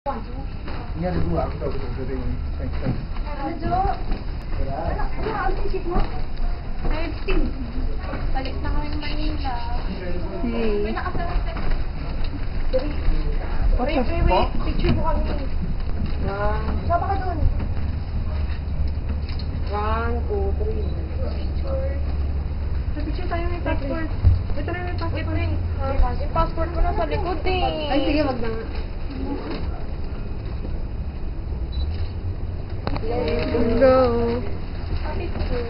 Ini ada dua, aku tahu betul ini. Ano isip mo? Balik na kami ng Manila. Hey. May nakasarap. Wait. Picture mo kami. Saba ka dun. 1, 2, 3. Picture. Picture tayo, may passport. Ito na may passport. Yung passport mo na sa likod eh. Ay, sige, wag na. Let's go. Picture.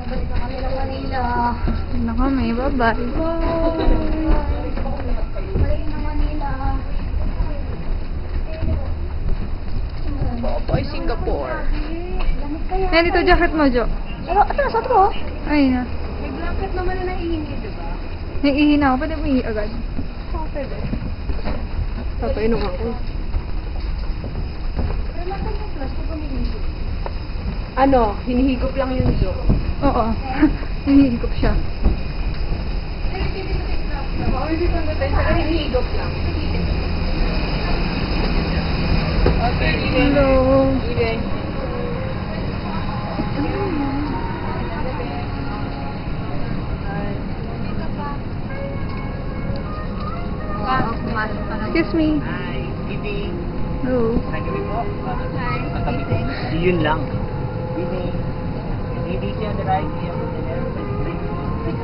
Balik na kami ng Manila. Na kami, bye-bye. Balik na Manila. Bye, Singapore. Lamig kaya. Yan, ito jacket mo, Jo. Ano? Ito na sa to? Ay na. May blanket naman na naiinit, diba? Naiihi na ako. Pwede mo ihi agad. Pwede. Papainom ako. Pero natin yung plus kung pumihigop. Ano? Hinihigop lang yun, Jo. Oo. Hinihigop siya. Oo, hindi ko na tayo. Pero hinihigop lang. Okay, hello. Eden. Excuse me. Hi, evening. Hello. Nagabi po. Hi. Yun lang. Evening. Hindi siya the right here.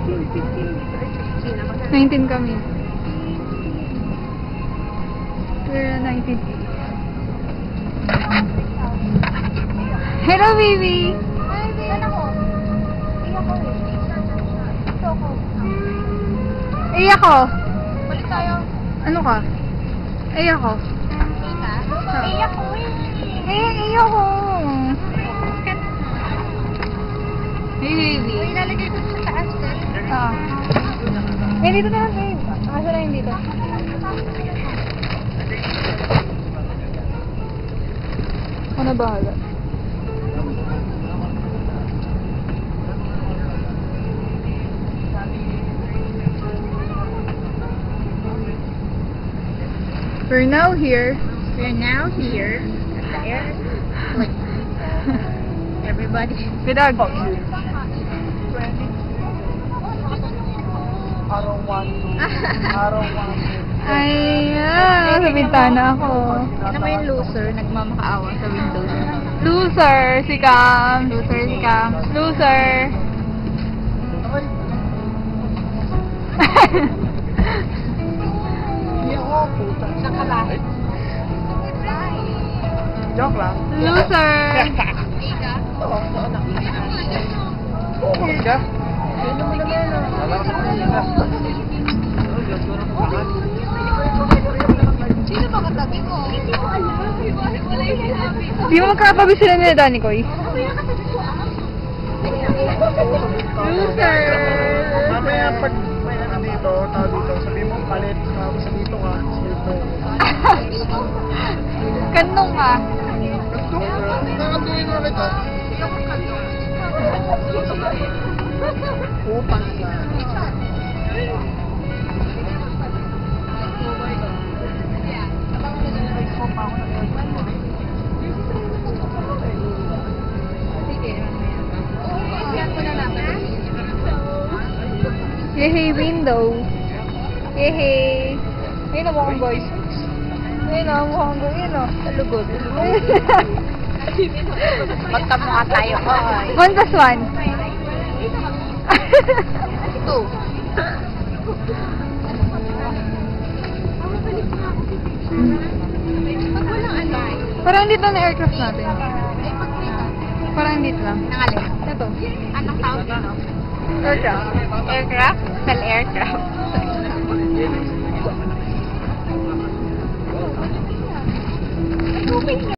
15. 19 kami. We're 19. Hello, baby. Hi, babe. Saan ako? Iyak ko eh. Ito ako. Iyak ko. Balik tayo. Ano ka? Iyak ko. Iyak ko eh. Iyak ko. Hey, baby. Uy, ilalagay ko sa taas eh. Ah. Dito na lang, babe. Kaso na yun dito. Ako na bahala. We're now here. We're now here at the airport. Everybody. Bidag. Araw 1. Araw 1. Ay, sa bintana ako. Ano mo yung loser? Nagmamakaawa sa windows. Loser, si Cam. Loser, si Cam. Loser. Hindi ako, puta. Sa kalahit. Joke lang. Loser. Ika? Oo, kapag ka? Sino mo na yan? Wala ka na. Sino ba katabi mo? Hindi ko alam. Wala yung sinabi. Di mo magkakabi sila nila, Dani Koy. Loser. Mamaya pag may ano dito, tao dito, sabi mo palit, sa dito ka, dito. Kanong ka. Nakatuloy mo kita. Utang na. Yehey, window. Yehey. Ayun ang mukhang boys. Ayun ang mukhang boys. Ayun o. Talugod. Magkamukha tayo, hoy. 1 plus 1. 2. Parang dito na aircraft natin. Parang dito lang. Nangalin. Ito. Anong tawag dito? Aircraft. Aircraft? Sell aircraft.